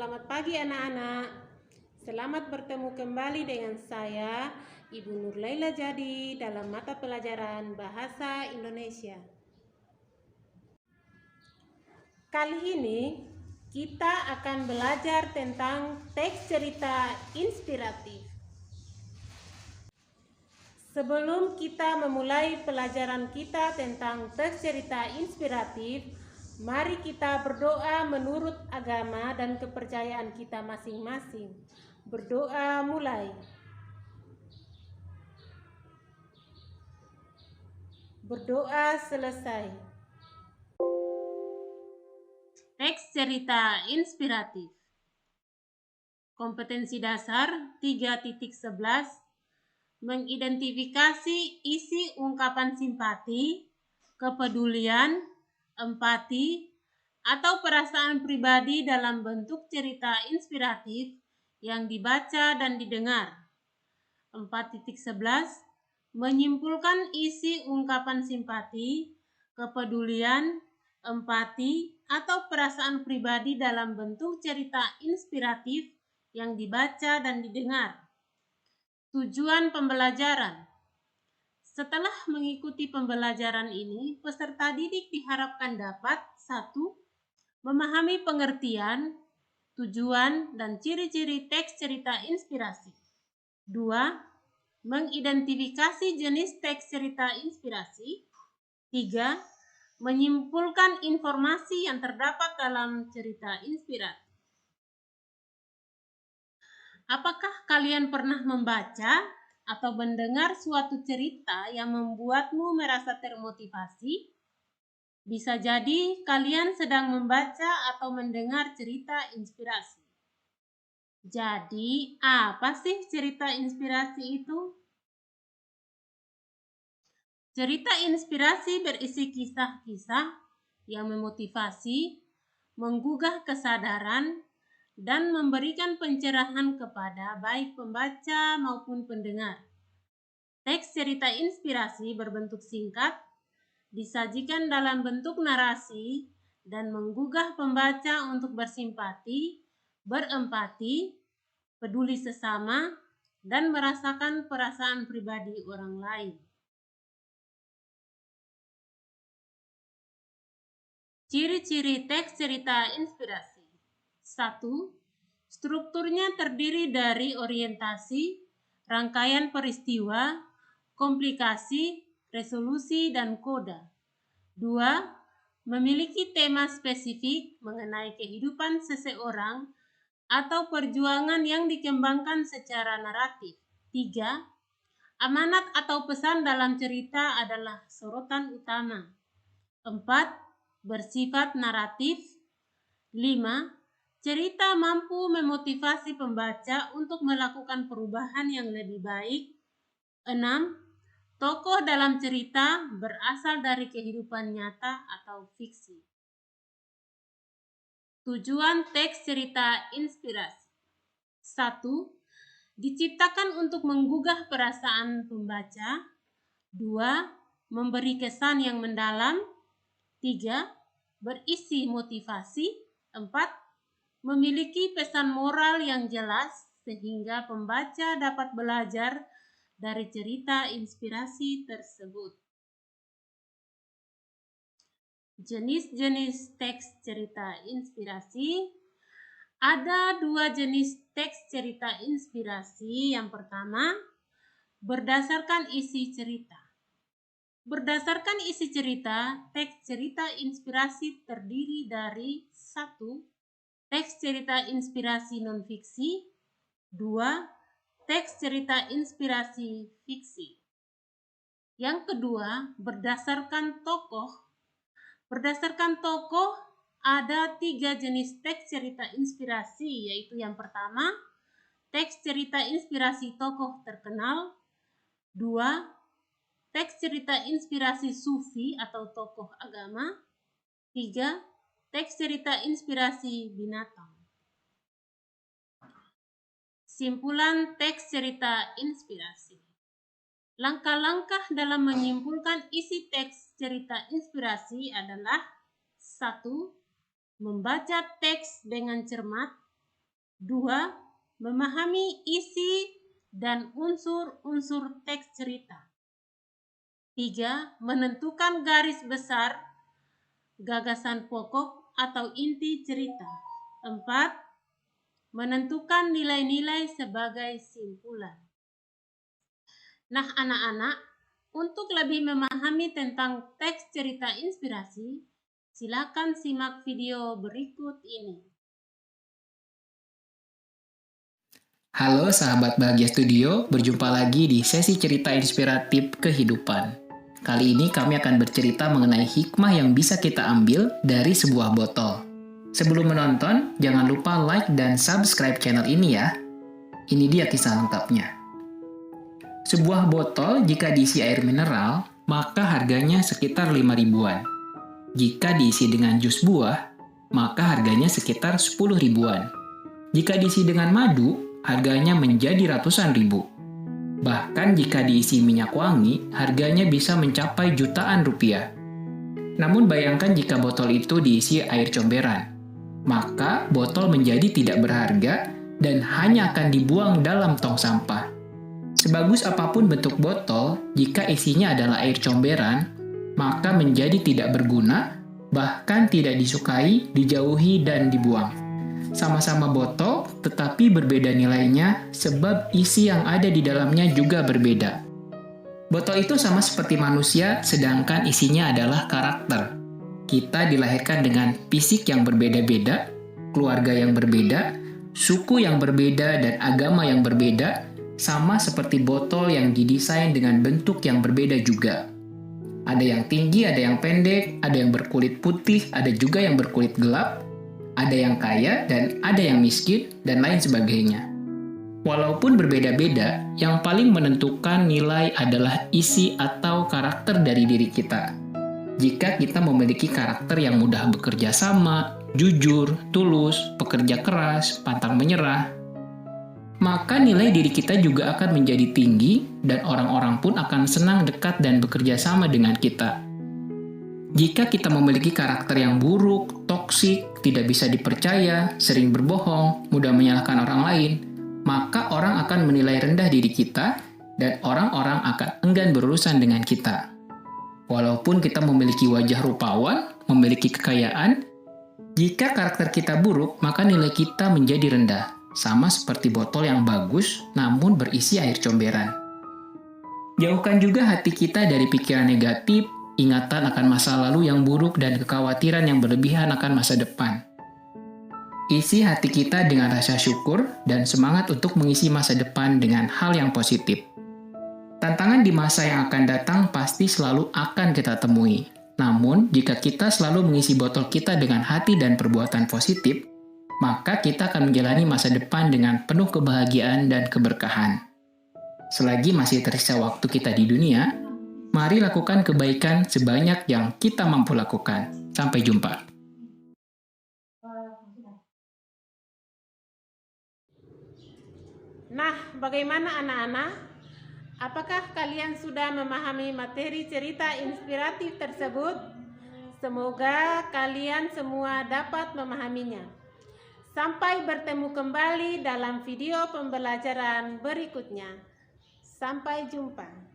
Selamat pagi anak-anak. Selamat bertemu kembali dengan saya, Ibu Nur Laila Jadi dalam mata pelajaran Bahasa Indonesia. Kali ini kita akan belajar tentang teks cerita inspiratif. Sebelum kita memulai pelajaran kita tentang teks cerita inspiratif, mari kita berdoa menurut agama dan kepercayaan kita masing-masing. Berdoa mulai. Berdoa selesai. Teks cerita inspiratif. Kompetensi dasar 3.11 mengidentifikasi isi ungkapan simpati, kepedulian, empati, atau perasaan pribadi dalam bentuk cerita inspiratif yang dibaca dan didengar. 4.11 menyimpulkan isi ungkapan simpati, kepedulian, empati, atau perasaan pribadi dalam bentuk cerita inspiratif yang dibaca dan didengar. Tujuan pembelajaran. Setelah mengikuti pembelajaran ini, peserta didik diharapkan dapat 1. Memahami pengertian, tujuan, dan ciri-ciri teks cerita inspirasi. 2. Mengidentifikasi jenis teks cerita inspirasi. 3. Menyimpulkan informasi yang terdapat dalam cerita inspirasi. Apakah kalian pernah membaca atau mendengar suatu cerita yang membuatmu merasa termotivasi? Bisa jadi kalian sedang membaca atau mendengar cerita inspirasi. Jadi, apa sih cerita inspirasi itu? Cerita inspirasi berisi kisah-kisah yang memotivasi, menggugah kesadaran, dan memberikan pencerahan kepada baik pembaca maupun pendengar. Teks cerita inspirasi berbentuk singkat, disajikan dalam bentuk narasi, dan menggugah pembaca untuk bersimpati, berempati, peduli sesama, dan merasakan perasaan pribadi orang lain. Ciri-ciri teks cerita inspirasi. 1. Strukturnya terdiri dari orientasi, rangkaian peristiwa, komplikasi, resolusi, dan koda. 2. Memiliki tema spesifik mengenai kehidupan seseorang atau perjuangan yang dikembangkan secara naratif. 3. Amanat atau pesan dalam cerita adalah sorotan utama. 4. Bersifat naratif. 5. Cerita mampu memotivasi pembaca untuk melakukan perubahan yang lebih baik. 6. Tokoh dalam cerita berasal dari kehidupan nyata atau fiksi. Tujuan teks cerita inspirasi. 1. Diciptakan untuk menggugah perasaan pembaca. 2. Memberi kesan yang mendalam. 3. Berisi motivasi. 4. Memiliki pesan moral yang jelas sehingga pembaca dapat belajar dari cerita inspirasi tersebut. Jenis-jenis teks cerita inspirasi. Ada 2 jenis teks cerita inspirasi. Yang pertama, berdasarkan isi cerita. Berdasarkan isi cerita, teks cerita inspirasi terdiri dari 1. Teks cerita inspirasi non-fiksi. 2. Teks cerita inspirasi fiksi. Yang kedua, berdasarkan tokoh. Berdasarkan tokoh, ada 3 jenis teks cerita inspirasi, yaitu yang pertama, teks cerita inspirasi tokoh terkenal. 2. Teks cerita inspirasi sufi atau tokoh agama. 3. Teks cerita inspirasi binatang. Simpulan teks cerita inspirasi. Langkah-langkah dalam menyimpulkan isi teks cerita inspirasi adalah 1. Membaca teks dengan cermat. 2. Memahami isi dan unsur-unsur teks cerita. 3. Menentukan garis besar, gagasan pokok atau inti cerita. 4. Menentukan nilai-nilai sebagai simpulan. Nah, anak-anak, untuk lebih memahami tentang teks cerita inspirasi, silakan simak video berikut ini. Halo sahabat Bahagia Studio, berjumpa lagi di sesi cerita inspiratif kehidupan. Kali ini kami akan bercerita mengenai hikmah yang bisa kita ambil dari sebuah botol. Sebelum menonton, jangan lupa like dan subscribe channel ini ya. Ini dia kisah lengkapnya. Sebuah botol jika diisi air mineral, maka harganya sekitar 5 ribuan. Jika diisi dengan jus buah, maka harganya sekitar 10 ribuan. Jika diisi dengan madu, harganya menjadi ratusan ribu. Bahkan jika diisi minyak wangi, harganya bisa mencapai jutaan rupiah. Namun bayangkan jika botol itu diisi air comberan, maka botol menjadi tidak berharga dan hanya akan dibuang dalam tong sampah. Sebagus apapun bentuk botol, jika isinya adalah air comberan, maka menjadi tidak berguna, bahkan tidak disukai, dijauhi, dan dibuang. Sama-sama botol, tetapi berbeda nilainya sebab isi yang ada di dalamnya juga berbeda. Botol itu sama seperti manusia, sedangkan isinya adalah karakter. Kita dilahirkan dengan fisik yang berbeda-beda, keluarga yang berbeda, suku yang berbeda, dan agama yang berbeda, sama seperti botol yang didesain dengan bentuk yang berbeda juga. Ada yang tinggi, ada yang pendek, ada yang berkulit putih, ada juga yang berkulit gelap, ada yang kaya dan ada yang miskin, dan lain sebagainya. Walaupun berbeda-beda, yang paling menentukan nilai adalah isi atau karakter dari diri kita. Jika kita memiliki karakter yang mudah bekerja sama, jujur, tulus, pekerja keras, pantang menyerah, maka nilai diri kita juga akan menjadi tinggi dan orang-orang pun akan senang dekat dan bekerja sama dengan kita. Jika kita memiliki karakter yang buruk, toksik, tidak bisa dipercaya, sering berbohong, mudah menyalahkan orang lain, maka orang akan menilai rendah diri kita dan orang-orang akan enggan berurusan dengan kita. Walaupun kita memiliki wajah rupawan, memiliki kekayaan, jika karakter kita buruk, maka nilai kita menjadi rendah, sama seperti botol yang bagus namun berisi air comberan. Jauhkan juga hati kita dari pikiran negatif, ingatan akan masa lalu yang buruk, dan kekhawatiran yang berlebihan akan masa depan. Isi hati kita dengan rasa syukur dan semangat untuk mengisi masa depan dengan hal yang positif. Tantangan di masa yang akan datang pasti selalu akan kita temui. Namun, jika kita selalu mengisi botol kita dengan hati dan perbuatan positif, maka kita akan menjalani masa depan dengan penuh kebahagiaan dan keberkahan. Selagi masih tersisa waktu kita di dunia, mari lakukan kebaikan sebanyak yang kita mampu lakukan. Sampai jumpa. Nah, bagaimana anak-anak? Apakah kalian sudah memahami materi cerita inspiratif tersebut? Semoga kalian semua dapat memahaminya. Sampai bertemu kembali dalam video pembelajaran berikutnya. Sampai jumpa.